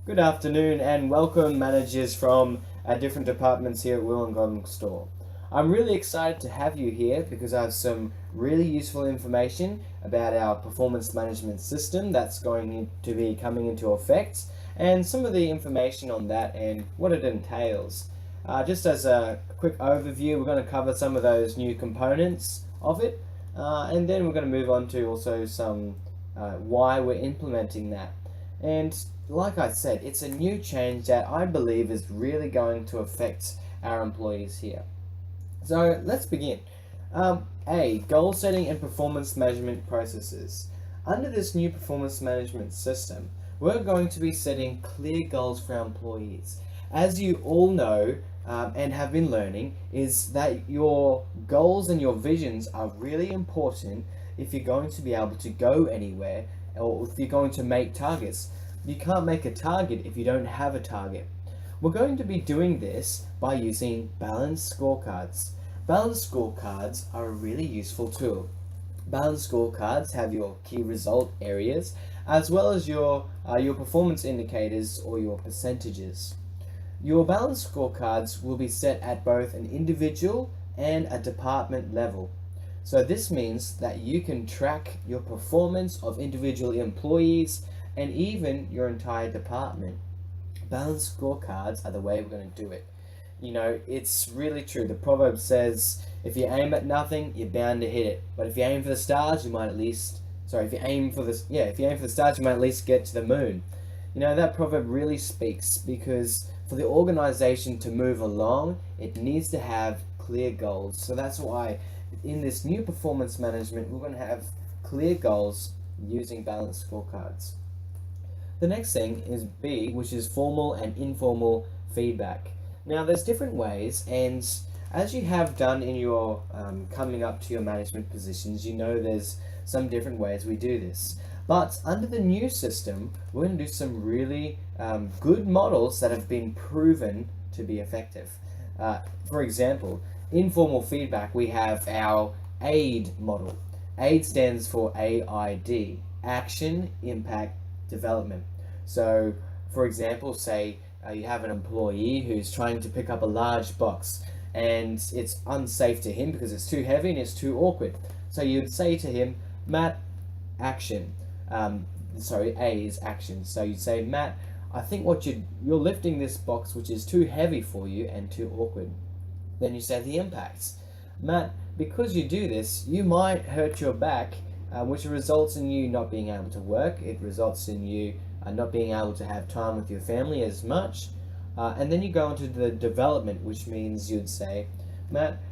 Good afternoon and welcome managers from our different departments here at Wollongong Store. I'm really excited to have you here because I have some really useful information about our performance management system that's going to be coming into effect and some of the information on that and what it entails. Just as a quick overview, we're going to cover some of those new components of it and then we're going to move on to also some why we're implementing that. And like I said, it's a new change that I believe is really going to affect our employees here. So let's begin. Goal setting and performance management processes. Under this new performance management system, we're going to be setting clear goals for our employees. As you all know and have been learning, is that your goals and your visions are really important if you're going to be able to go anywhere or if you're going to make targets. You can't make a target if you don't have a target. We're going to be doing this by using balanced scorecards. Balanced scorecards are a really useful tool. Balanced scorecards have your key result areas as well as your performance indicators or your percentages. Your balanced scorecards will be set at both an individual and a department level. So this means that you can track your performance of individual employees and even your entire department. Balanced scorecards are the way we're going to do it. You know, it's really true. The proverb says, if you aim at nothing, you're bound to hit it. But if you aim for the stars, you might at least, if you aim for the stars, you might at least get to the moon. You know, that proverb really speaks because for the organization to move along, it needs to have clear goals. So that's why in this new performance management, we're going to have clear goals using balanced scorecards. The next thing is B, which is formal and informal feedback. Now, there's different ways, and as you have done in your coming up to your management positions, you know there's some different ways we do this. But under the new system, we're going to do some really good models that have been proven to be effective. For example, informal feedback, we have our AID model. AID stands for AID, Action, Impact, Development. So, for example, say you have an employee who's trying to pick up a large box and it's unsafe to him because it's too heavy and it's too awkward. So you'd say to him, Matt, action. A is action. So you'd say, Matt, I think you're lifting this box which is too heavy for you and too awkward. Then you say the impacts. Matt, because you do this, you might hurt your back, which results in you not being able to work. It results in you not being able to have time with your family as much. And then you go into the development, which means you'd say, Matt,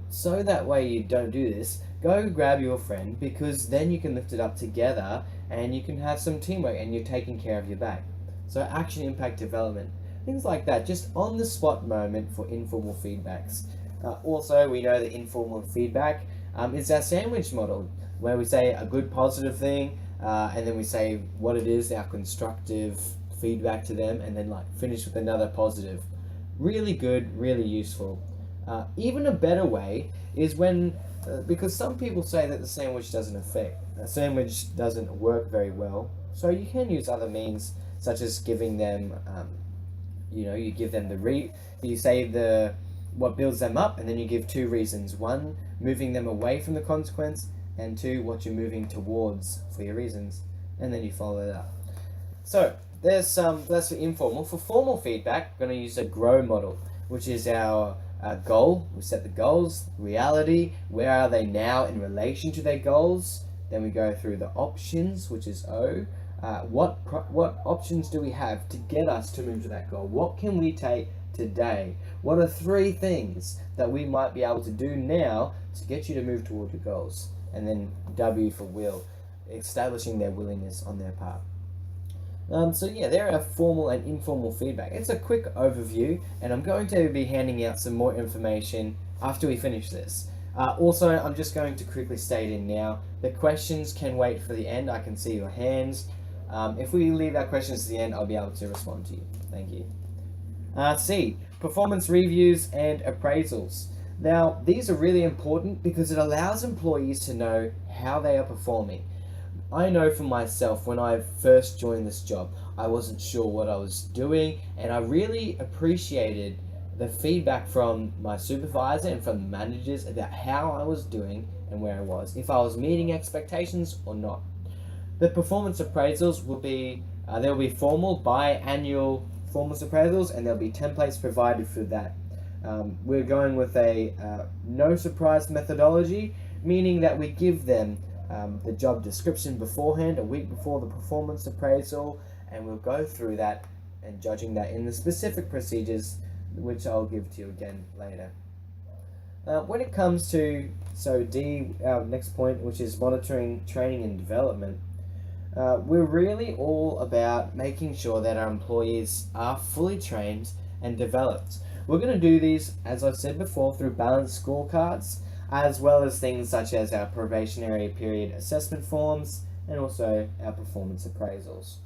so that way you don't do this, go grab your friend because then you can lift it up together and you can have some teamwork and you're taking care of your back. So action, impact, development. Things like that, just on the spot moment for informal feedbacks. Also, we know that informal feedback is our sandwich model, where we say a good positive thing, and then we say what it is, our constructive feedback to them, and then like finish with another positive. Really good, really useful. Even a better way is when, because some people say that the sandwich doesn't work very well. So you can use other means such as giving them, you give them you say what builds them up, and then you give two reasons. One, moving them away from the consequence, and two, what you're moving towards for your reasons, and then you follow it up. So that's for informal. For formal feedback, we're going to use a GROW model, which is our goal. We set the goals, reality, where are they now in relation to their goals. Then we go through the options, which is O. What options do we have to get us to move to that goal? What can we take today? What are 3 things that we might be able to do now to get you to move toward your goals? And then W for will, establishing their willingness on their part. There are formal and informal feedback. It's a quick overview, and I'm going to be handing out some more information after we finish this. Also, I'm just going to quickly state in now, the questions can wait for the end. I can see your hands. If we leave our questions to the end, I'll be able to respond to you. Thank you. C, performance reviews and appraisals. Now, these are really important because it allows employees to know how they are performing. I know for myself, when I first joined this job, I wasn't sure what I was doing, and I really appreciated the feedback from my supervisor and from the managers about how I was doing and where I was, if I was meeting expectations or not. The performance appraisals will be there will be formal biannual performance appraisals, and there'll be templates provided for that. We're going with a no surprise methodology, meaning that we give them the job description beforehand, a week before the performance appraisal, and we'll go through that and judging that in the specific procedures, which I'll give to you again later. When it comes to D, our next point, which is monitoring, training, and development, we're really all about making sure that our employees are fully trained and developed. We're going to do these, as I said before, through balanced scorecards, as well as things such as our probationary period assessment forms and also our performance appraisals.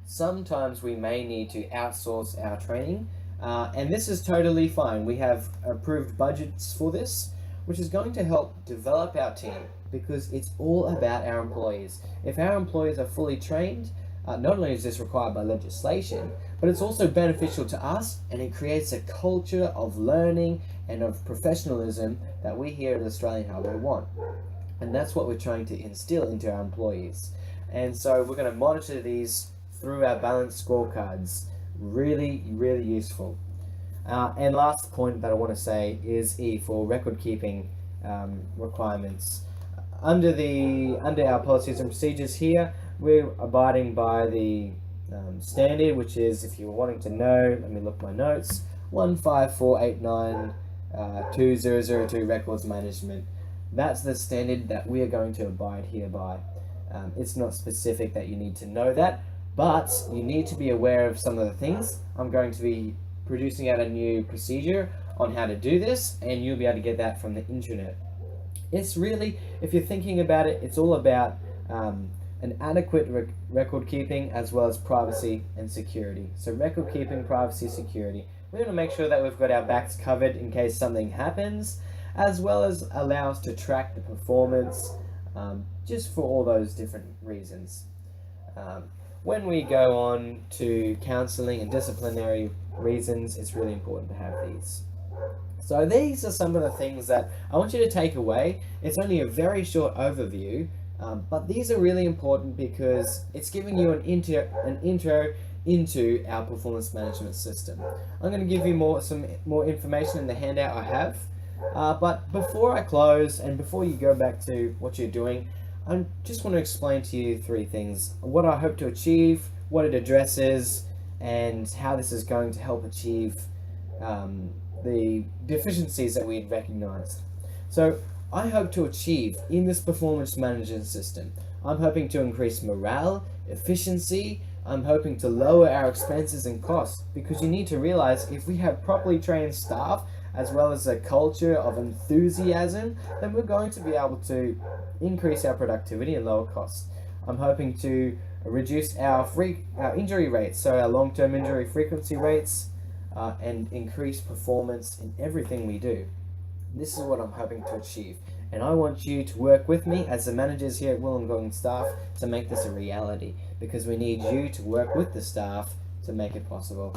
Sometimes we may need to outsource our training, and this is totally fine. We have approved budgets for this, which is going to help develop our team, because it's all about our employees. If our employees are fully trained, not only is this required by legislation, but it's also beneficial to us, and it creates a culture of learning and of professionalism that we here at Australian Hardware want. And that's what we're trying to instill into our employees. And so we're going to monitor these through our balanced scorecards. Really, really useful. And last point that I want to say is E for record keeping requirements. Under our policies and procedures here, we're abiding by the standard, which is, if you're wanting to know, let me look my notes, 15489-2002 records management. That's the standard that we are going to abide here by. It's not specific that you need to know that, but you need to be aware of some of the things. I'm going to be producing out a new procedure on how to do this, and you'll be able to get that from the internet. It's really, if you're thinking about it, it's all about an adequate record keeping, as well as privacy and security. So record keeping, privacy, security. We want to make sure that we've got our backs covered in case something happens, as well as allow us to track the performance, just for all those different reasons. When we go on to counselling and disciplinary reasons, it's really important to have these. So these are some of the things that I want you to take away. It's only a very short overview, but these are really important because it's giving you an intro into our performance management system. I'm going to give you some more information in the handout I have, but before I close and before you go back to what you're doing, I just want to explain to you three things: what I hope to achieve, what it addresses, and how this is going to help achieve the deficiencies that we had recognized. So I hope to achieve in this performance management system, I'm hoping to increase morale, efficiency. I'm hoping to lower our expenses and costs, because you need to realize, if we have properly trained staff as well as a culture of enthusiasm, then we're going to be able to increase our productivity and lower costs. I'm hoping to reduce our injury rates, so our long-term injury frequency rates, and increase performance in everything we do. This is what I'm hoping to achieve, and I want you to work with me as the managers here at Wollongong staff to make this a reality, because we need you to work with the staff to make it possible.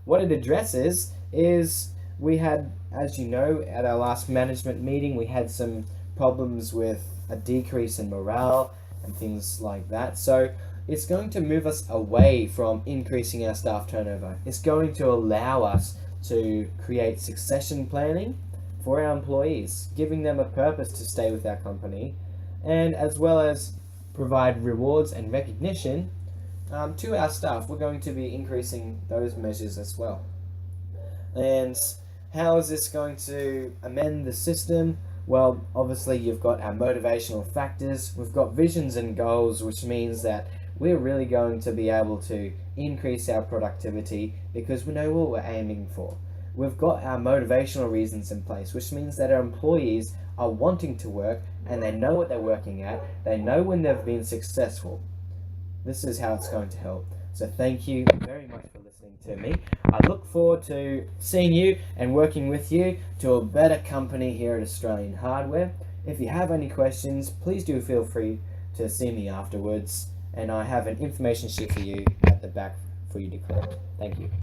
What it addresses is, we had, as you know, at our last management meeting, we had some problems with a decrease in morale and things like that. So it's going to move us away from increasing our staff turnover. It's going to allow us to create succession planning for our employees, giving them a purpose to stay with our company, and as well as provide rewards and recognition to our staff. We're going to be increasing those measures as well. And how is this going to amend the system? Well, obviously you've got our motivational factors, we've got visions and goals, which means that we're really going to be able to increase our productivity because we know what we're aiming for. We've got our motivational reasons in place, which means that our employees are wanting to work and they know what they're working at, they know when they've been successful. This is how it's going to help. So thank you very much for listening to me. I look forward to seeing you and working with you to a better company here at Australian Hardware. If you have any questions, please do feel free to see me afterwards, and I have an information sheet for you at the back for you to collect. Thank you.